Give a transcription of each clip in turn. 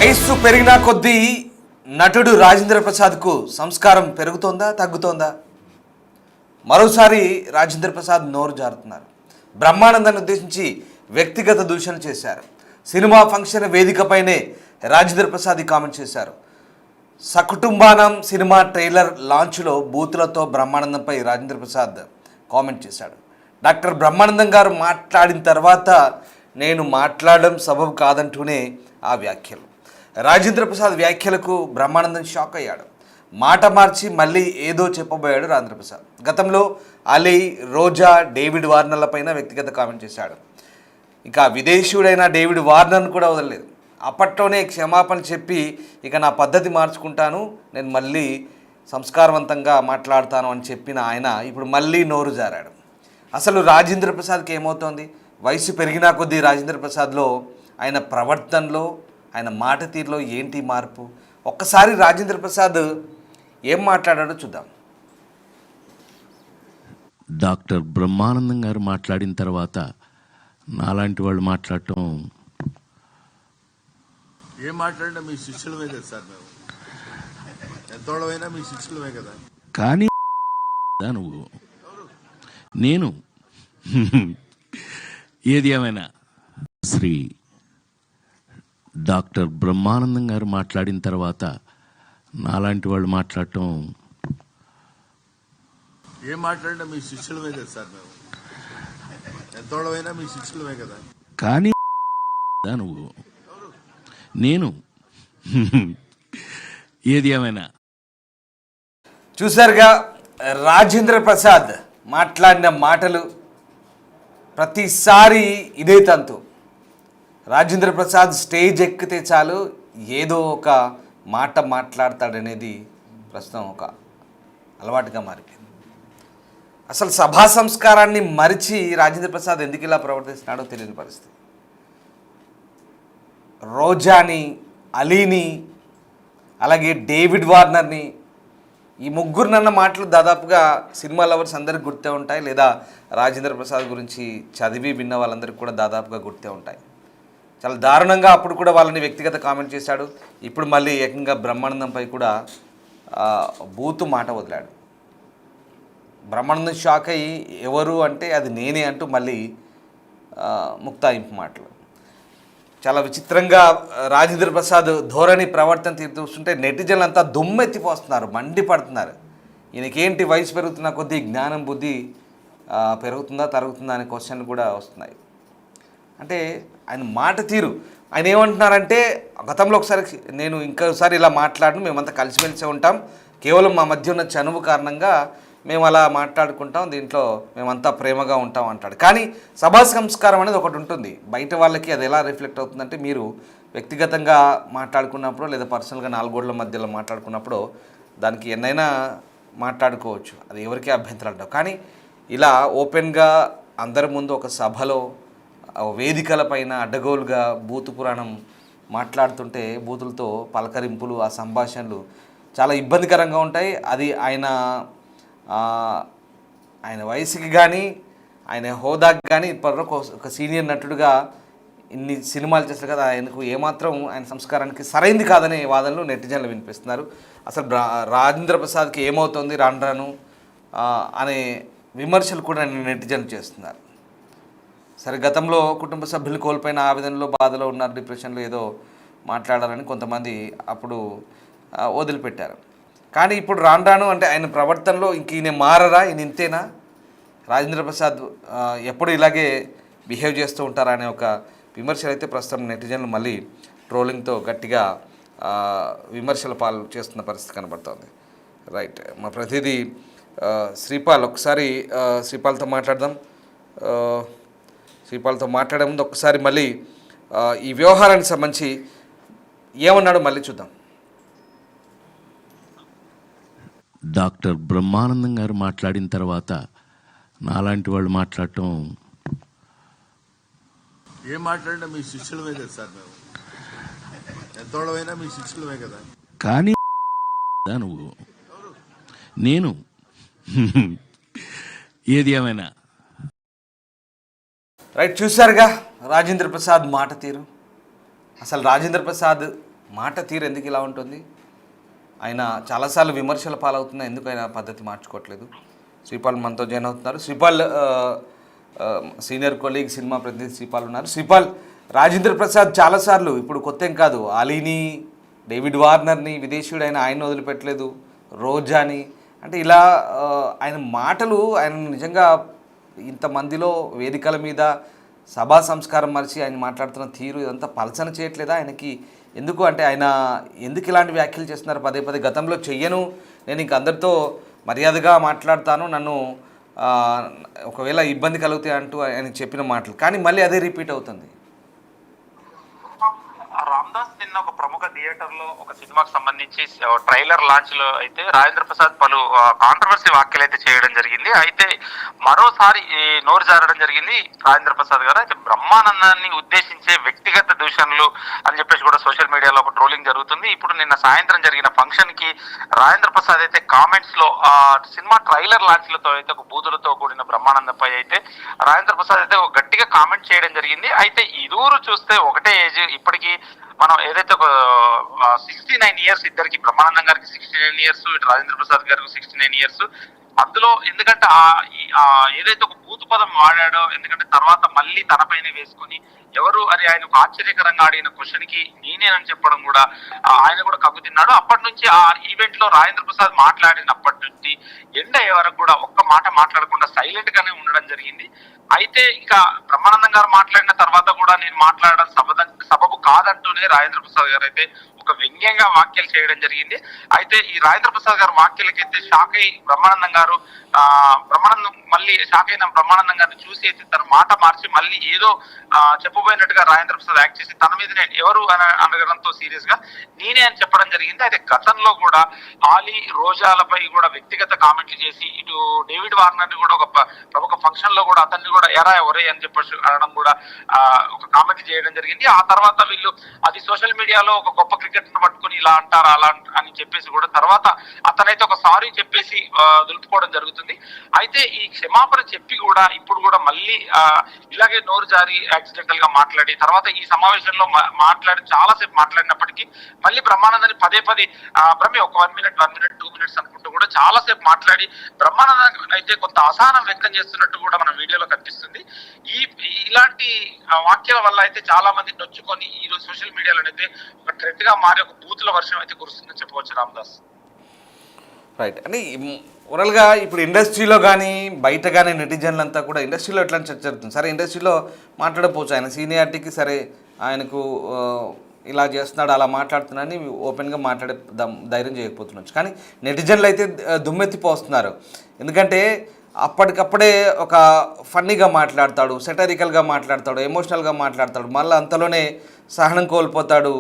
వయస్సు పెరిగిన కొద్దీ నటుడు రాజేంద్ర ప్రసాద్కు సంస్కారం పెరుగుతోందా తగ్గుతోందా? మరోసారి రాజేంద్ర ప్రసాద్ నోరు జారుతున్నారు. బ్రహ్మానందాన్ని ఉద్దేశించి వ్యక్తిగత దూషణ చేశారు. సినిమా ఫంక్షన్ వేదికపైనే రాజేంద్ర ప్రసాద్ కామెంట్ చేశారు. సకుటుంబానం సినిమా ట్రైలర్ లాంచ్లో బూతులతో బ్రహ్మానందంపై రాజేంద్ర ప్రసాద్ కామెంట్ చేశాడు. డాక్టర్ బ్రహ్మానందం గారు మాట్లాడిన తర్వాత నేను మాట్లాడడం సబబు కాదంటూనే ఆ వ్యాఖ్యలు. రాజేంద్ర ప్రసాద్ వ్యాఖ్యలకు బ్రహ్మానందం షాక్ అయ్యాడు. మాట మార్చి మళ్ళీ ఏదో చెప్పబోయాడు రాజేంద్ర ప్రసాద్. గతంలో అలీ, రోజా, డేవిడ్ వార్నర్లపైన వ్యక్తిగత కామెంట్ చేశాడు. ఇక విదేశీయుడైన డేవిడ్ వార్నర్ను కూడా వదలలేదు. అప్పట్లోనే క్షమాపణ చెప్పి ఇక నా పద్ధతి మార్చుకుంటాను, నేను మళ్ళీ సంస్కారవంతంగా మాట్లాడతాను అని చెప్పిన ఆయన ఇప్పుడు మళ్ళీ నోరు జారాడు. అసలు రాజేంద్ర ప్రసాద్కి ఏమవుతోంది? వయసు పెరిగినా కొద్దీ రాజేంద్ర ప్రసాద్లో, ఆయన ప్రవర్తనలో, ఆయన మాట తీరులో ఏంటి మార్పు? ఒక్కసారి రాజేంద్ర ప్రసాద్ ఏం మాట్లాడాడో చూద్దాం. డాక్టర్ బ్రహ్మానందం గారు మాట్లాడిన తర్వాత నాలాంటి వాళ్ళు మాట్లాడటం, ఏం మాట్లాడినా మీ శిష్యులమే కదా సార్, మేము ఎంతోడమైనా మీ శిష్యులమే కదా. కానీ నువ్వు నేను ఏది ఏమైనా శ్రీ డాక్టర్ బ్రహ్మానందం గారు మాట్లాడిన తర్వాత నాలాంటి వాళ్ళు మాట్లాడటం, ఏం మాట్లాడినా మీ శిష్యులమే కదా సార్, మేము ఎంతోడమైనా మీ శిష్యులమే కదా. కానీ నువ్వు నేను ఏది ఏమైనా చూశారుగా రాజేంద్ర ప్రసాద్ మాట్లాడిన మాటలు. ప్రతిసారి ఇదే తంతు. రాజేంద్ర ప్రసాద్ స్టేజ్ ఎక్కితే చాలు ఏదో ఒక మాట మాట్లాడతాడనేది ప్రస్తుతం ఒక అలవాటుగా మారిపోయింది. అసలు సభా సంస్కారాన్ని మరిచి రాజేంద్ర ప్రసాద్ ఎందుకు ఇలా ప్రవర్తిస్తున్నాడో తెలియని పరిస్థితి. రోజాని, అలీని, అలాగే డేవిడ్ వార్నర్ని, ఈ ముగ్గురునన్న మాటలు దాదాపుగా సినిమా లవర్స్ అందరికి గుర్తే ఉంటాయి, లేదా రాజేంద్ర ప్రసాద్ గురించి చదివి విన్న వాళ్ళందరికీ కూడా దాదాపుగా గుర్తే ఉంటాయి. చాలా దారుణంగా అప్పుడు కూడా వాళ్ళని వ్యక్తిగత కామెంట్ చేశాడు. ఇప్పుడు మళ్ళీ ఏకంగా బ్రహ్మానందంపై కూడా బూతు మాట వదిలాడు. బ్రహ్మానందం షాక్ అయ్యి ఎవరు అంటే అది నేనే అంటూ మళ్ళీ ముక్తాయింపు మాటలు. చాలా విచిత్రంగా రాజేంద్ర ప్రసాద్ ధోరణి, ప్రవర్తన చూస్తుంటే నెటిజన్లు అంతా దుమ్మెత్తిపోస్తున్నారు, మండిపడుతున్నారు. ఈయనకేంటి వయసు పెరుగుతున్న కొద్దీ జ్ఞానం, బుద్ధి పెరుగుతుందా తరుగుతుందా అనే క్వశ్చన్లు కూడా వస్తున్నాయి. అంటే ఆయన మాట తీరు, ఆయన ఏమంటున్నారంటే గతంలో ఒకసారి నేను ఇంకోసారి ఇలా మాట్లాడను, మేమంతా కలిసిమెలిసే ఉంటాం, కేవలం మా మధ్య ఉన్న చనువు కారణంగా మేము అలా మాట్లాడుకుంటాం, దీంట్లో మేమంతా ప్రేమగా ఉంటాం అంటాడు. కానీ సభా సంస్కారం అనేది ఒకటి ఉంటుంది. బయట వాళ్ళకి అది ఎలా రిఫ్లెక్ట్ అవుతుందంటే, మీరు వ్యక్తిగతంగా మాట్లాడుకున్నప్పుడు లేదా పర్సనల్గా నాలుగోళ్ల మధ్యలో మాట్లాడుకున్నప్పుడు దానికి ఎన్నైనా మాట్లాడుకోవచ్చు, అది ఎవరికీ అభ్యంతరాలు ఉండవు. కానీ ఇలా ఓపెన్గా అందరి ముందు ఒక సభలో వేదికలపైన అడ్డగోలుగా బూతు పురాణం మాట్లాడుతుంటే, బూతులతో పలకరింపులు, ఆ సంభాషణలు చాలా ఇబ్బందికరంగా ఉంటాయి. అది ఆయన వయసుకి కానీ ఆయన హోదాకి కానీ ఇప్పటివరకు ఒక సీనియర్ నటుడుగా ఇన్ని సినిమాలు చేస్తారు కదా, ఆయనకు ఏమాత్రం ఆయన సంస్కారానికి సరైంది కాదనే వాదనలు నెటిజన్లు వినిపిస్తున్నారు. అసలు రాజేంద్ర ప్రసాద్కి ఏమవుతుంది రాను అనే విమర్శలు కూడా నెటిజన్లు చేస్తున్నారు. సరే, గతంలో కుటుంబ సభ్యులు కోల్పోయిన ఆవేదనలో, బాధలో ఉన్నారు, డిప్రెషన్లో ఏదో మాట్లాడాలని కొంతమంది అప్పుడు వదిలిపెట్టారు. కానీ ఇప్పుడు రాను అంటే ఆయన ప్రవర్తనలో ఇంక ఈయన మారరా, ఈయన ఇంతేనా, రాజేంద్ర ప్రసాద్ ఎప్పుడు ఇలాగే బిహేవ్ చేస్తూ ఉంటారా అనే ఒక విమర్శలు అయితే ప్రస్తుతం నెటిజన్లు మళ్ళీ ట్రోలింగ్తో గట్టిగా విమర్శల పాలు చేస్తున్న పరిస్థితి కనబడుతోంది. రైట్, మా ప్రతినిధి శ్రీపాల్, ఒకసారి శ్రీపాల్తో మాట్లాడదాం. శ్రీపాల్తో మాట్లాడే ముందు ఒకసారి మళ్ళీ ఈ వ్యవహారానికి సంబంధించి ఏమన్నాడో మళ్ళీ చూద్దాం. డాక్టర్ బ్రహ్మానందం గారు మాట్లాడిన తర్వాత నాలాంటి వాళ్ళు మాట్లాడటం, ఏం మాట్లాడినా మీ శిష్యులమే కదా సార్, మేము ఎంతోడమైనా మీ శిష్యులమే కదా. కానీ నువ్వు నేను ఏది ఏమైనా రైట్, చూశారుగా రాజేంద్ర ప్రసాద్ మాట తీరు. అసలు రాజేంద్ర ప్రసాద్ మాట తీరు ఎందుకు ఇలా ఉంటుంది? ఆయన చాలాసార్లు విమర్శల పాలవుతున్నా ఎందుకు ఆయన పద్ధతి మార్చుకోవట్లేదు? శ్రీపాల్ మనతో జాయిన్ అవుతున్నారు. శ్రీపాల్ సీనియర్ కొలీగ్, సినిమా ప్రతినిధి శ్రీపాల్ ఉన్నారు. శ్రీపాల్, రాజేంద్ర ప్రసాద్ చాలాసార్లు, ఇప్పుడు కొత్త ఏం కాదు, అలీని, డేవిడ్ వార్నర్ని, విదేశీయుడు ఆయన వదిలిపెట్టలేదు, రోజాని, అంటే ఇలా ఆయన మాటలు ఆయన నిజంగా ఇంతమందిలో వేదికల మీద సభా సంస్కారం మరిచి ఆయన మాట్లాడుతున్న తీరు ఇదంతా పలచన చేయట్లేదా ఆయనకి? ఎందుకు అంటే ఆయన ఎందుకు ఇలాంటి వ్యాఖ్యలు చేస్తున్నారు పదే పదే? గతంలో చెయ్యను, నేను ఇంక అందరితో మర్యాదగా మాట్లాడతాను, నన్ను ఒకవేళ ఇబ్బంది కలుగుతాయి అంటూ ఆయన చెప్పిన మాటలు, కానీ మళ్ళీ అదే రిపీట్ అవుతుంది. రామ్దాస్ నిన్న ఒక ప్రముఖ థియేటర్ లో ఒక సినిమాకి సంబంధించి ట్రైలర్ లాంచ్ లో అయితే రాజేంద్ర ప్రసాద్ పలు కాంట్రవర్సీ వ్యాఖ్యలు అయితే చేయడం జరిగింది. అయితే మరోసారి నోరు జారడం జరిగింది రాజేంద్ర ప్రసాద్ గారు. అయితే బ్రహ్మానందాన్ని ఉద్దేశించే వ్యక్తిగత దూషణలు అని చెప్పేసి కూడా సోషల్ మీడియాలో ఒక ట్రోలింగ్ జరుగుతుంది. ఇప్పుడు నిన్న సాయంత్రం జరిగిన ఫంక్షన్ కి రాజేంద్ర ప్రసాద్ అయితే కామెంట్స్ లో సినిమా ట్రైలర్ లాంచ్ లతో అయితే ఒక బూతులతో కూడిన బ్రహ్మానందంపై అయితే రాజేంద్ర ప్రసాద్ అయితే ఒక గట్టిగా కామెంట్ చేయడం జరిగింది. అయితే ఇరువురు చూస్తే ఒకటే ఏజ్, ఇప్పటికీ మనం ఏదైతే ఒక 69 ఇయర్స్, ఇద్దరికి బ్రహ్మానందం గారికి 69 ఇయర్స్, ఇటు రాజేంద్ర ప్రసాద్ గారికి 69 ఇయర్స్. అందులో ఎందుకంటే ఏదైతే ఒక బూతు పదం వాడాడో, ఎందుకంటే తర్వాత మళ్ళీ తనపైన వేసుకుని ఎవరు అని ఆయన ఒక ఆశ్చర్యకరంగా అడిగిన క్వశ్చన్ కి నేనేనని చెప్పడం కూడా ఆయన కూడా కగ్గు తిన్నాడు. అప్పటి నుంచి ఆ ఈవెంట్ లో రాజేంద్ర ప్రసాద్ మాట్లాడినప్పటి నుంచి ఎండ్ అయ్యే వరకు కూడా ఒక్క మాట మాట్లాడకుండా సైలెంట్ గానే ఉండడం జరిగింది. అయితే ఇంకా బ్రహ్మానందం గారు మాట్లాడిన తర్వాత కూడా నేను మాట్లాడడం సబబు కాదంటూనే రాజేంద్ర ప్రసాద్ గారు అయితే ఒక వ్యంగ్యంగా వ్యాఖ్యలు చేయడం జరిగింది. అయితే ఈ రాజేంద్ర ప్రసాద్ గారు వ్యాఖ్యలకైతే షాక్ అయి బ్రహ్మానందం గారు మళ్ళీ షాక్ అయిన బ్రహ్మానందం గారిని చూసి అయితే తన మాట మార్చి మళ్ళీ ఏదో చెప్పబోయినట్టుగా రాజేంద్ర ప్రసాద్ యాక్ట్ చేసి తన మీద నేను ఎవరు అని అనడంతో సీరియస్ గా నేనే అని చెప్పడం జరిగింది. అయితే గతంలో కూడా ఆలీ, రోజాలపై కూడా వ్యక్తిగత కామెంట్లు చేసి ఇటు డేవిడ్ వార్నర్ ని కూడా ఒక ప్రముఖ ఫంక్షన్ లో కూడా అతన్ని కూడా ఎరా ఎవరే అని చెప్పేసి అనడం కూడా ఒక కామెంట్ చేయడం జరిగింది. ఆ తర్వాత వీళ్ళు అది సోషల్ మీడియాలో ఒక గొప్ప క్రికెట్ ను పట్టుకుని ఇలా అంటారా అలా అని చెప్పేసి కూడా తర్వాత అతనైతే ఒక సారీ చెప్పేసి దులుపుకోవడం జరుగుతుంది. అయితే ఈ క్షమాపణ చెప్పి కూడా ఇప్పుడు కూడా మళ్ళీ ఇలాగే నోరు జారి యాక్సిడెంటల్ గా మాట్లాడి తర్వాత ఈ సమావేశంలో మాట్లాడి చాలాసేపు మాట్లాడినప్పటికీ మళ్ళీ బ్రహ్మానందాన్ని పదే బ్రహ్మి ఒక 1 minute 2 minutes అనుకుంటూ కూడా చాలాసేపు మాట్లాడి బ్రహ్మానందం అయితే కొంత అసహనం వ్యక్తం చేస్తున్నట్టు కూడా మన వీడియోలో కనిపిస్తుంది. ఇలాంటి వాక్యాల వల్ల అయితే చాలా మంది నొచ్చుకొని ఈ రోజు సోషల్ మీడియాలో అయితే ఒక ట్రెండ్ గా మారి ఒక బూతుల వర్షం అయితే కురుస్తుందని చెప్పవచ్చు రామ్దాస్. రైట్. అంటే ఓవరాల్గా ఇప్పుడు ఇండస్ట్రీలో కానీ బయట కానీ నెటిజన్లు అంతా కూడా ఇండస్ట్రీలో ఎట్లా చర్చ జరుగుతుంది. సరే, ఇండస్ట్రీలో మాట్లాడకపోవచ్చు, ఆయన సీనియారిటీకి సరే ఆయనకు ఇలా చేస్తున్నాడు అలా మాట్లాడుతున్నాడని ఓపెన్గా మాట్లాడే ధైర్యం చేయకపోతుండొచ్చు. కానీ నెటిజన్లు అయితే దుమ్మెత్తిపోస్తున్నారు. ఎందుకంటే అప్పటికప్పుడే ఒక ఫన్నీగా మాట్లాడతాడు, సెటరికల్గా మాట్లాడతాడు, ఎమోషనల్గా మాట్లాడతాడు, మళ్ళీ అంతలోనే సహనం కోల్పోతాడు,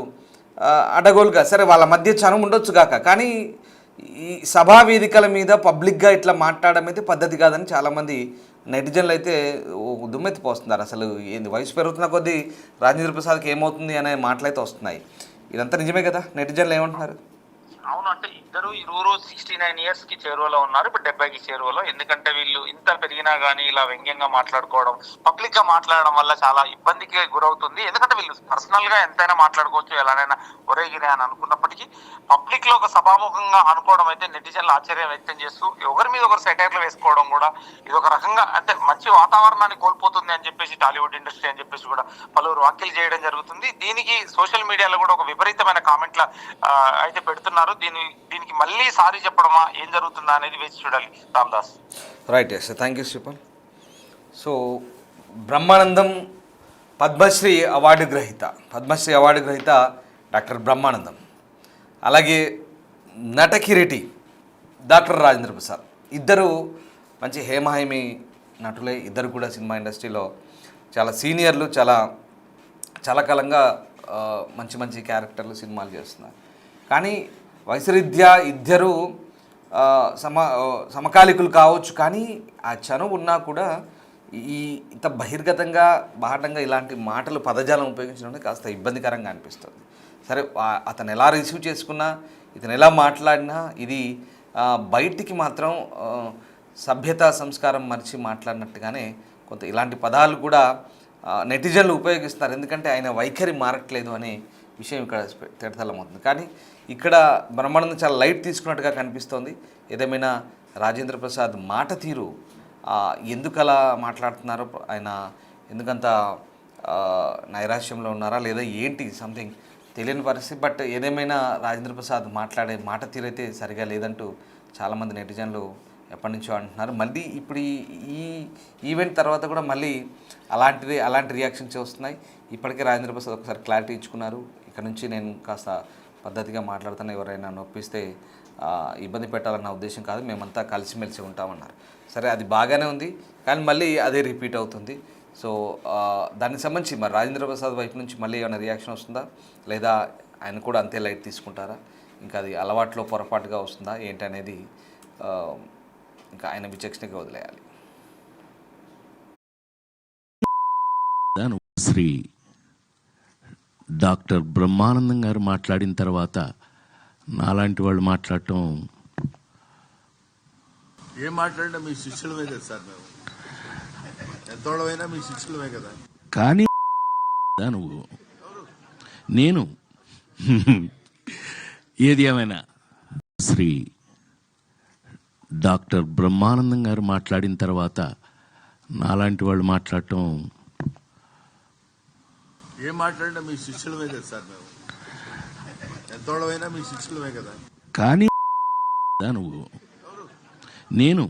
అడగోలుగా. సరే, వాళ్ళ మధ్య చనువు ఉండొచ్చు కాక, కానీ ఈ సభా వేదికల మీద పబ్లిక్గా ఇట్లా మాట్లాడడం అయితే పద్ధతి కాదని చాలామంది నెటిజన్లు అయితే దుమ్మెత్తిపోస్తున్నారు. అసలు ఏంది, వయసు పెరుగుతున్న కొద్దీ రాజేంద్ర ప్రసాద్కి ఏమవుతుంది అనే మాటలు అయితే వస్తున్నాయి. ఇదంతా నిజమే కదా? నెటిజన్లు ఏమంటున్నారు? అవును, అంటే ఇరువురు 69 ఇయర్స్ కి చేరువలో ఉన్నారు, ఇప్పుడు 70కి చేరువలో. ఎందుకంటే వీళ్ళు ఇంత పెరిగినా గానీ ఇలా వ్యంగ్యంగా మాట్లాడుకోవడం, పబ్లిక్ గా మాట్లాడడం వల్ల చాలా ఇబ్బందికి గురవుతుంది. ఎందుకంటే వీళ్ళు పర్సనల్ గా ఎంతైనా మాట్లాడుకోవచ్చు, ఎలానైనా ఒరేగిరే అని అనుకున్నప్పటికీ పబ్లిక్ లో ఒక సభాముఖంగా అనుకోవడం అయితే నెటిజన్లు ఆశ్చర్యం వ్యక్తం చేస్తూ ఒకరి మీద ఒకరు సెటైర్లు వేసుకోవడం కూడా ఇది ఒక రకంగా అంటే మంచి వాతావరణాన్ని కోల్పోతుంది అని చెప్పేసి టాలీవుడ్ ఇండస్ట్రీ అని చెప్పేసి కూడా పలువురు వ్యాఖ్యలు చేయడం జరుగుతుంది. దీనికి సోషల్ మీడియాలో కూడా ఒక విపరీతమైన కామెంట్ల అయితే పెడుతున్నారు. దీనికి మళ్ళీ సారీ చెప్పడమా, ఏం జరుగుతుందా అనేది వేచి చూడాలి Ramdas. Right, yes, thank you Sripal. So Brahmanandam Padmashri award గ్రహీత డాక్టర్ బ్రహ్మానందం, అలాగే నట కిరీటి డాక్టర్ రాజేంద్ర ప్రసాద్, ఇద్దరు మంచి హేమహేమి నటులే. ఇద్దరు కూడా సినిమా ఇండస్ట్రీలో చాలా సీనియర్లు, చాలా కాలంగా మంచి క్యారెక్టర్లు సినిమాలు చేస్తున్నారు. కానీ వయసురీత్యా ఇద్దరు సమకాలికులు కావచ్చు, కానీ ఆ చనువు ఉన్నా కూడా ఇంత బహిర్గతంగా బాహటంగా ఇలాంటి మాటలు పదజాలం ఉపయోగించడం కాస్త ఇబ్బందికరంగా అనిపిస్తుంది. సరే, అతను ఎలా రిసీవ్ చేసుకున్నా, ఇతను ఎలా మాట్లాడినా ఇది బయటికి మాత్రం సభ్యత సంస్కారం మరిచి మాట్లాడినట్టుగానే కొంత ఇలాంటి పదాలు కూడా నెటిజన్లు ఉపయోగిస్తున్నారు. ఎందుకంటే ఆయన వైఖరి మారట్లేదు అని విషయం ఇక్కడ తేటతెల్లమవుతుంది. కానీ ఇక్కడ బ్రహ్మానందం చాలా లైట్ తీసుకున్నట్టుగా కనిపిస్తోంది. ఏదేమైనా రాజేంద్ర ప్రసాద్ మాట తీరు ఎందుకు అలా మాట్లాడుతున్నారో, ఆయన ఎందుకంత నైరాశ్యంలో ఉన్నారా లేదా ఏంటి సంథింగ్ తెలియని పరిస్థితి. బట్ ఏదేమైనా రాజేంద్ర ప్రసాద్ మాట్లాడే మాట తీరైతే సరిగా లేదంటూ చాలామంది నెటిజన్లు ఎప్పటి నుంచో అంటున్నారు. మళ్ళీ ఇప్పుడు ఈ ఈవెంట్ తర్వాత కూడా మళ్ళీ అలాంటి రియాక్షన్స్ వస్తున్నాయి. ఇప్పటికే రాజేంద్ర ప్రసాద్ ఒకసారి క్లారిటీ ఇచ్చుకున్నారు. ఇక్కడ నుంచి నేను కాస్త పద్ధతిగా మాట్లాడుతాను, ఎవరైనా నొప్పిస్తే ఇబ్బంది పెట్టాలన్న ఉద్దేశం కాదు, మేమంతా కలిసిమెలిసి ఉంటామన్నారు. సరే, అది బాగానే ఉంది, కానీ మళ్ళీ అదే రిపీట్ అవుతుంది. సో దానికి సంబంధించి మరి రాజేంద్ర ప్రసాద్ వైపు నుంచి మళ్ళీ ఏమైనా రియాక్షన్ వస్తుందా, లేదా ఆయన కూడా అంతే లైట్ తీసుకుంటారా, ఇంకా అది అలవాట్లో పొరపాటుగా వస్తుందా ఏంటనేది ఇంకా ఆయన విచక్షణగా వదిలేయాలి. శ్రీ డాక్టర్ బ్రహ్మానందం గారు మాట్లాడిన తర్వాత నాలాంటి వాళ్ళు మాట్లాడటం, ఏం మాట్లాడినా మీ శిష్యులమే కదా సార్ మేము. ఎంతోళ్ళమైనా మీ శిష్యులమే కదా. కానీ నువ్వు నేను ఏది ఏమైనా శ్రీ డాక్టర్ బ్రహ్మానందం గారు మాట్లాడిన తర్వాత నాలాంటి వాళ్ళు మాట్లాడటం, ఏం మాట్లాడినా మీ శిష్యులమే కదా సార్ మేము. ఎంతోళ్ళమైనా మీ శిష్యులమే కదా. కానీ నువ్వు నేను